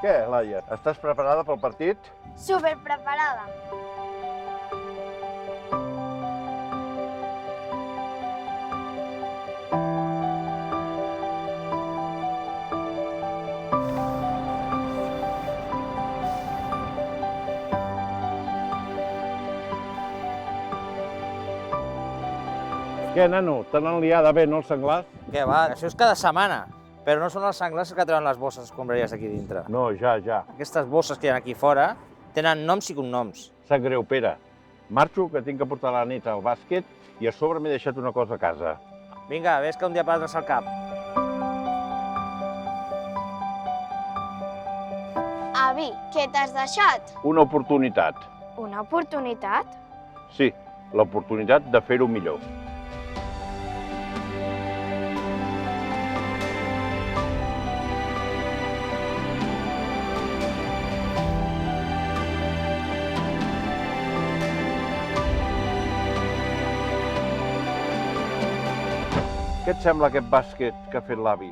Què, Laia? Estàs preparada pel partit? Super preparada. Què, nano? Te n'han liada bé, no, els senglars? Què va, això és cada setmana. Però no són els senglars que treuen les bosses escombraries aquí dintre. No, ja. Aquestes bosses que hi ha aquí fora tenen noms i cognoms. Sap greu, Pere. Marxo, que tinc que portar la nit al bàsquet i a sobre m'he deixat una cosa a casa. Vinga, ves que un dia perdràs el cap. Avi, què t'has deixat? Una oportunitat. Una oportunitat? Sí, l'oportunitat de fer-ho millor. Què et sembla aquest bàsquet que ha fet l'avi?